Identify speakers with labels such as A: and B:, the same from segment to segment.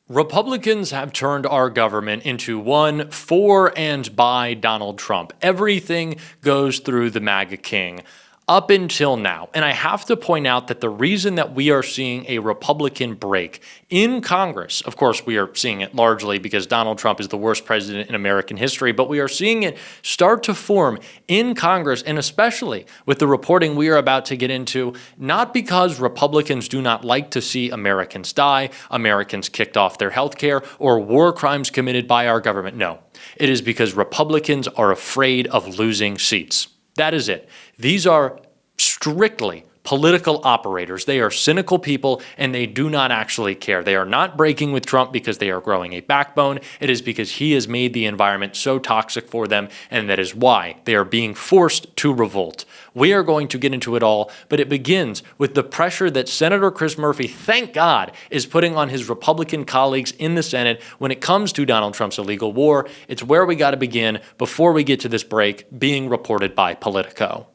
A: Republicans have turned our government into one for and by Donald Trump. Everything goes through the MAGA king up until now. And I have to point out that the reason that we are seeing a Republican break in Congress, of course, we are seeing it largely because Donald Trump is the worst president in American history, but we are seeing it start to form in Congress, and especially with the reporting we are about to get into, not because Republicans do not like to see Americans die, Americans kicked off their health care, or war crimes committed by our government. No, it is because Republicans are afraid of losing seats. That is it. These are strictly political operators. They are cynical people, and they do not actually care. They are not breaking with Trump because they are growing a backbone. It is because he has made the environment so toxic for them, and that is why they are being forced to revolt. We are going to get into it all, but it begins with the pressure that Senator Chris Murphy, thank God, is putting on his Republican colleagues in the Senate when it comes to Donald Trump's illegal war. It's where we got to begin before we get to this break, being reported by Politico.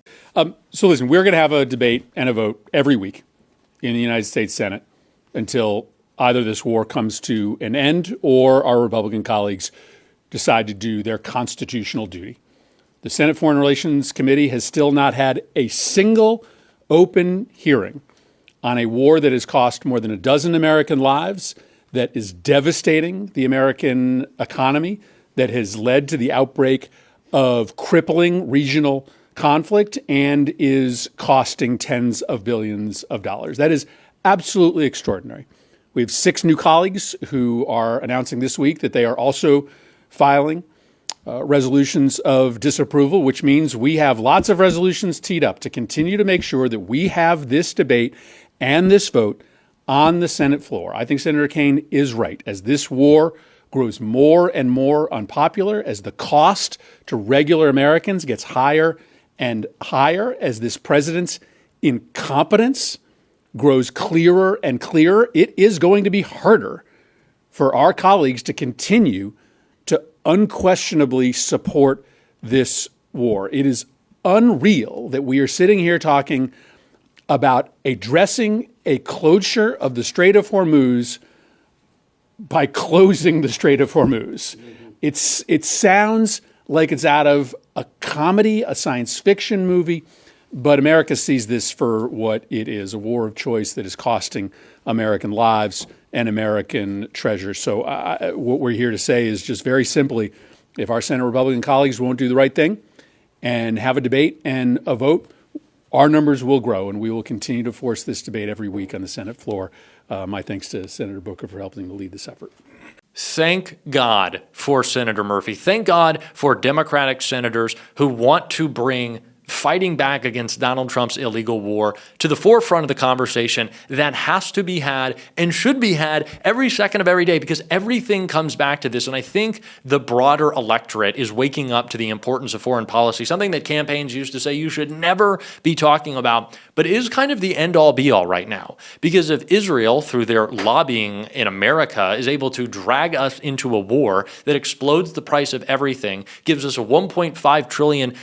B: So listen, we're going to have a debate and a vote every week in the United States Senate until either this war comes to an end or our Republican colleagues decide to do their constitutional duty. The Senate Foreign Relations Committee has still not had a single open hearing on a war that has cost more than a dozen American lives, that is devastating the American economy, that has led to the outbreak of crippling regional conflict and is costing tens of billions of dollars. That is absolutely extraordinary. We have 6 new colleagues who are announcing this week that they are also filing resolutions of disapproval, which means we have lots of resolutions teed up to continue to make sure that we have this debate and this vote on the Senate floor. I think Senator Kaine is right. As this war grows more and more unpopular, as the cost to regular Americans gets higher and higher, as this president's incompetence grows clearer and clearer, it is going to be harder for our colleagues to continue to unquestionably support this war. It is unreal that we are sitting here talking about addressing a closure of the Strait of Hormuz by closing the Strait of Hormuz. It sounds like it's out of a comedy, a science fiction movie, but America sees this for what it is, a war of choice that is costing American lives and American treasure. So what we're here to say is just very simply, if our Senate Republican colleagues won't do the right thing and have a debate and a vote, our numbers will grow, and we will continue to force this debate every week on the Senate floor. My thanks to Senator Booker for helping to lead this effort.
A: Thank God for Senator Murphy. Thank God for Democratic senators who want to bring fighting back against Donald Trump's illegal war to the forefront of the conversation that has to be had and should be had every second of every day, because everything comes back to this. And I think the broader electorate is waking up to the importance of foreign policy, something that campaigns used to say you should never be talking about, but is kind of the end-all be-all right now. Because if Israel, through their lobbying in America, is able to drag us into a war that explodes the price of everything, gives us a $1.5 trillion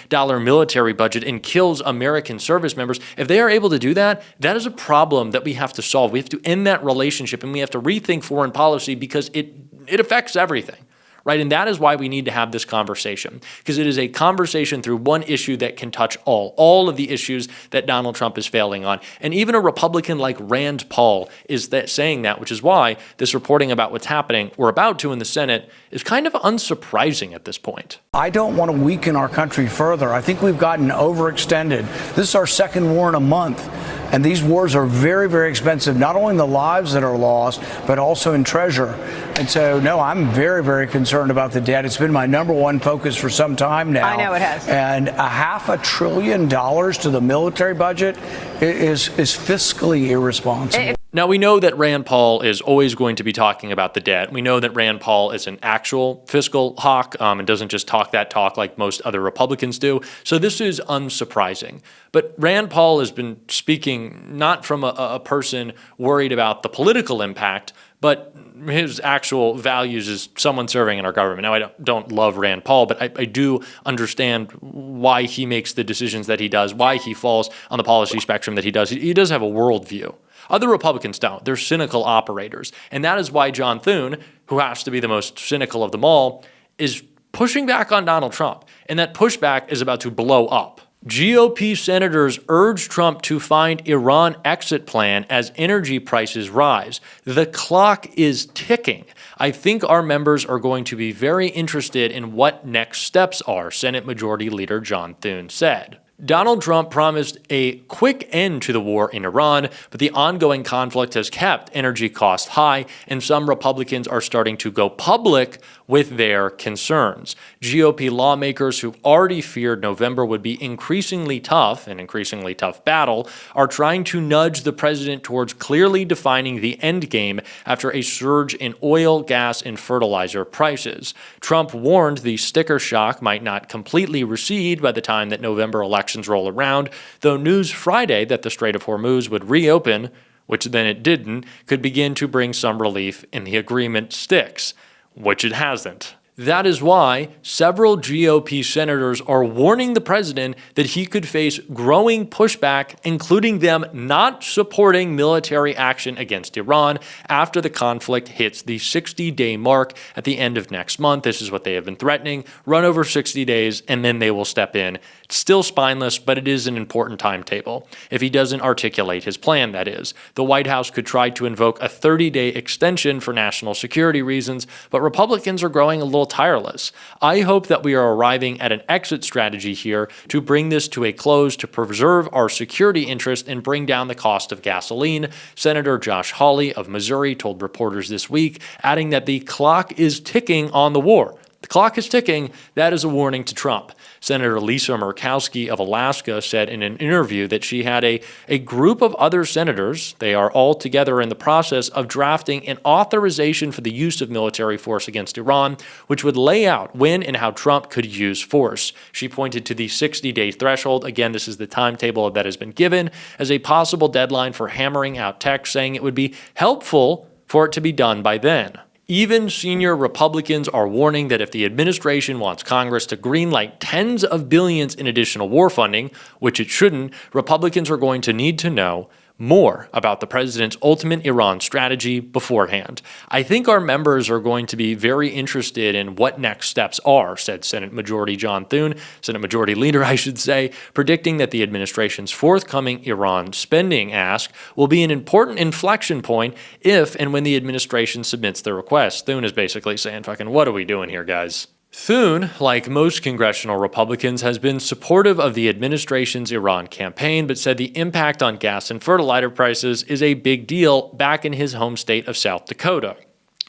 A: military budget, and kills American service members, if they are able to do that, that is a problem that we have to solve. We have to end that relationship, and we have to rethink foreign policy because it affects everything. Right? And that is why we need to have this conversation, because it is a conversation through one issue that can touch all of the issues that Donald Trump is failing on. And even a Republican like Rand Paul is saying that, which is why this reporting about what's happening or about to in the Senate is kind of unsurprising at this point.
C: I don't want to weaken our country further. I think we've gotten overextended. This is our second war in a month. And these wars are very, very expensive, not only in the lives that are lost, but also in treasure. And so, no, I'm very, very concerned about the debt. It's been my number one focus for some time now.
D: I know it has.
C: And $500 billion to the military budget is fiscally irresponsible.
A: Now, we know that Rand Paul is always going to be talking about the debt. We know that Rand Paul is an actual fiscal hawk and doesn't just talk that talk like most other Republicans do. So this is unsurprising. But Rand Paul has been speaking not from a person worried about the political impact, but his actual values is someone serving in our government. Now, I don't love Rand Paul, but I do understand why he makes the decisions that he does, why he falls on the policy spectrum that he does. He does have a worldview. Other Republicans don't. They're cynical operators. And that is why John Thune, who has to be the most cynical of them all, is pushing back on Donald Trump. And that pushback is about to blow up. GOP senators urge Trump to find Iran exit plan as energy prices rise. The clock is ticking. I think our members are going to be very interested in what next steps are, Senate Majority Leader John Thune said. Donald Trump promised a quick end to the war in Iran, but the ongoing conflict has kept energy costs high, and some Republicans are starting to go public with their concerns. GOP lawmakers who already feared November would be increasingly tough, an increasingly tough battle, are trying to nudge the president towards clearly defining the end game after a surge in oil, gas, and fertilizer prices. Trump warned the sticker shock might not completely recede by the time that November elections roll around, though news Friday that the Strait of Hormuz would reopen, which then it didn't, could begin to bring some relief and the agreement sticks, which it hasn't. That is why several GOP senators are warning the president that he could face growing pushback, including them not supporting military action against Iran after the conflict hits the 60-day mark at the end of next month. This is what they have been threatening. Run over 60 days, and then they will step in. It's still spineless, but it is an important timetable. If he doesn't articulate his plan, that is. The White House could try to invoke a 30-day extension for national security reasons, but Republicans are growing a little tireless. I hope that we are arriving at an exit strategy here to bring this to a close to preserve our security interest and bring down the cost of gasoline, Senator Josh Hawley of Missouri told reporters this week, adding that the clock is ticking on the war. The clock is ticking. That is a warning to Trump. Senator Lisa Murkowski of Alaska said in an interview that she had a group of other senators, they are all together in the process of drafting an authorization for the use of military force against Iran, which would lay out when and how Trump could use force. She pointed to the 60-day threshold. Again, this is the timetable that has been given as a possible deadline for hammering out text, saying it would be helpful for it to be done by then. Even senior Republicans are warning that if the administration wants Congress to greenlight tens of billions in additional war funding, which it shouldn't, Republicans are going to need to know more about the president's ultimate Iran strategy beforehand. I think our members are going to be very interested in what next steps are, said Senate Majority John Thune, Senate Majority Leader, I should say, predicting that the administration's forthcoming Iran spending ask will be an important inflection point if and when the administration submits the request. Thune is basically saying, fucking, what are we doing here, guys? Thune, like most congressional Republicans, has been supportive of the administration's Iran campaign, but said the impact on gas and fertilizer prices is a big deal back in his home state of South Dakota.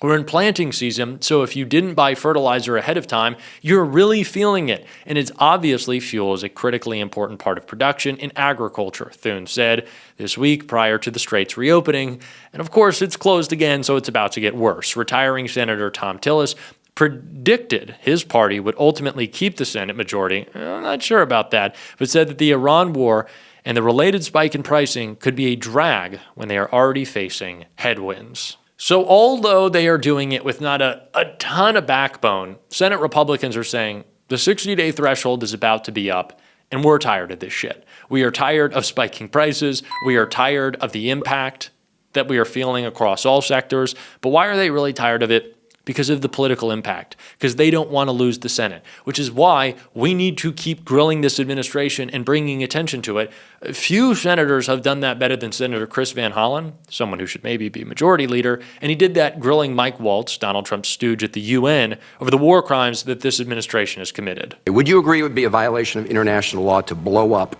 A: We're in planting season, so if you didn't buy fertilizer ahead of time, you're really feeling it, and it's obviously fuel is a critically important part of production in agriculture, Thune said this week prior to the Strait's reopening. And of course, it's closed again, so it's about to get worse. Retiring Senator Tom Tillis predicted his party would ultimately keep the Senate majority. I'm not sure about that, but said that the Iran war and the related spike in pricing could be a drag when they are already facing headwinds. So although they are doing it with not a ton of backbone, Senate Republicans are saying the 60-day threshold is about to be up, and we're tired of this shit. We are tired of spiking prices. We are tired of the impact that we are feeling across all sectors. But why are they really tired of it? Because of the political impact, because they don't want to lose the Senate, which is why we need to keep grilling this administration and bringing attention to it. Few senators have done that better than Senator Chris Van Hollen, someone who should maybe be majority leader, and he did that grilling Mike Waltz, Donald Trump's stooge at the UN, over the war crimes that this administration has committed.
D: Would you agree it would be a violation of international law to blow up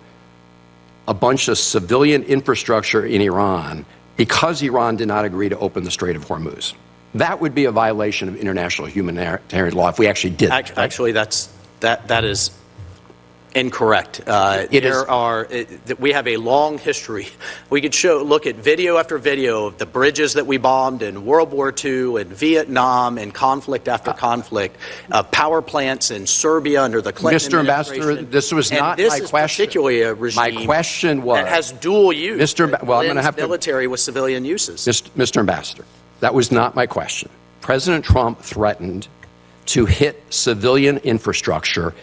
D: a bunch of civilian infrastructure in Iran because Iran did not agree to open the Strait of Hormuz? That would be a violation of international humanitarian law if we actually did that.
E: Actually, that is incorrect. We have a long history. We could look at video after video of the bridges that we bombed in World War II and Vietnam and conflict after conflict, power plants in Serbia under the Clinton
D: Mr. Ambassador, this was not my question.
E: This is particularly a regime
D: my question was,
E: that has dual use.
D: I'm going to have
E: military with civilian uses.
D: Mr. Ambassador, That was not my question. President Trump threatened to hit civilian infrastructure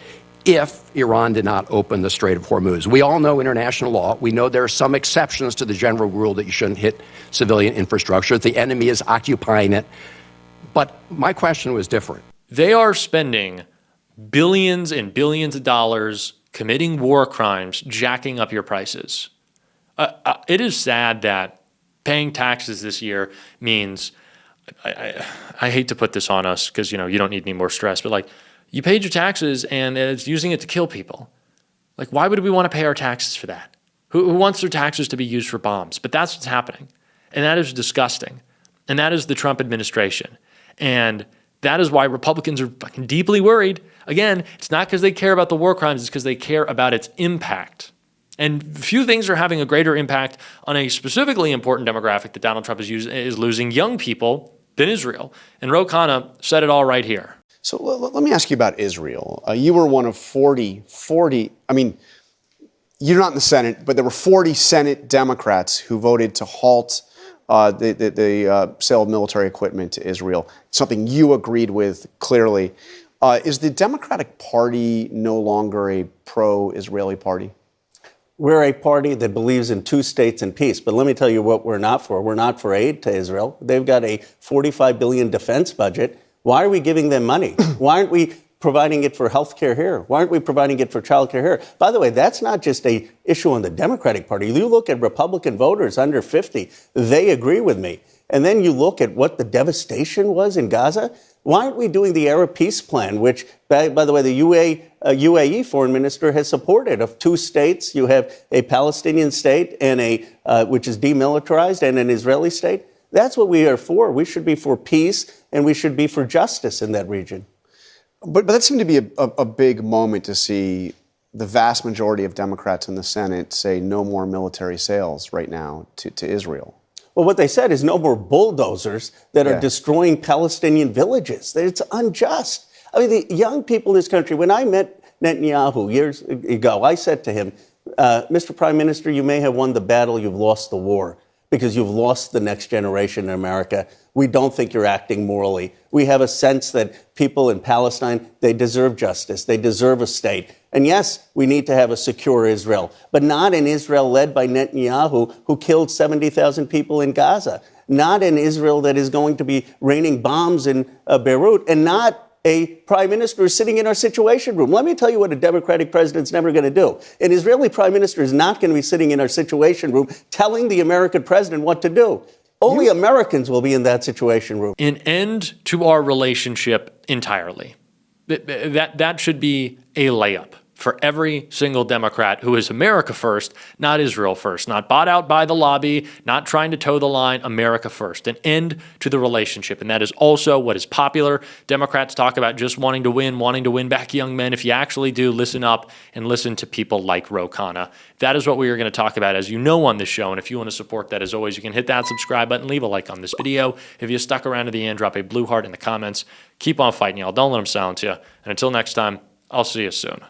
D: if Iran did not open the Strait of Hormuz. We all know international law. We know there are some exceptions to the general rule that you shouldn't hit civilian infrastructure, if the enemy is occupying it. But my question was different.
A: They are spending billions and billions of dollars committing war crimes, jacking up your prices. It is sad that paying taxes this year means, I hate to put this on us because, you don't need any more stress, but like, you paid your taxes and it's using it to kill people. Like, why would we want to pay our taxes for that? Who wants their taxes to be used for bombs? But that's what's happening. And that is disgusting. And that is the Trump administration. And that is why Republicans are fucking deeply worried. Again, it's not because they care about the war crimes, it's because they care about its impact. And few things are having a greater impact on a specifically important demographic that Donald Trump is losing, young people, than Israel. And Ro Khanna said it all right here.
F: So let me ask you about Israel. You were one of 40, I mean, you're not in the Senate, but there were 40 Senate Democrats who voted to halt the sale of military equipment to Israel, something you agreed with clearly. Is the Democratic Party no longer a pro-Israeli party?
G: We're a party that believes in two states and peace. But let me tell you what we're not for. We're not for aid to Israel. They've got a $45 billion defense budget. Why are we giving them money? Why aren't we providing it for health care here? Why aren't we providing it for child care here? By the way, that's not just an issue on the Democratic Party. You look at Republican voters under 50, they agree with me. And then you look at what the devastation was in Gaza. Why aren't we doing the Arab peace plan, which, by the way, the UAE foreign minister has supported? Of two states, you have a Palestinian state and which is demilitarized, and an Israeli state. That's what we are for. We should be for peace, and we should be for justice in that region.
F: But that seemed to be a big moment to see the vast majority of Democrats in the Senate say no more military sales right now to Israel.
G: Well, what they said is no more bulldozers that are destroying Palestinian villages. It's unjust. I mean, the young people in this country, when I met Netanyahu years ago, I said to him, Mr. Prime Minister, you may have won the battle, you've lost the war, because you've lost the next generation in America. We don't think you're acting morally. We have a sense that people in Palestine, they deserve justice. They deserve a state. And yes, we need to have a secure Israel, but not an Israel led by Netanyahu, who killed 70,000 people in Gaza. Not an Israel that is going to be raining bombs in Beirut, and not a prime minister who's sitting in our situation room. Let me tell you what a Democratic president's never going to do. An Israeli prime minister is not going to be sitting in our situation room telling the American president what to do. Only Americans will be in that situation room.
A: An end to our relationship entirely. That should be a layup for every single Democrat who is America first, not Israel first, not bought out by the lobby, not trying to toe the line, America first. An end to the relationship. And that is also what is popular. Democrats talk about just wanting to win back young men. If you actually do, listen up and listen to people like Ro Khanna. That is what we are going to talk about, as you know, on this show. And if you want to support that, as always, you can hit that subscribe button, leave a like on this video. If you stuck around to the end, drop a blue heart in the comments. Keep on fighting, y'all. Don't let them silence you. And until next time, I'll see you soon.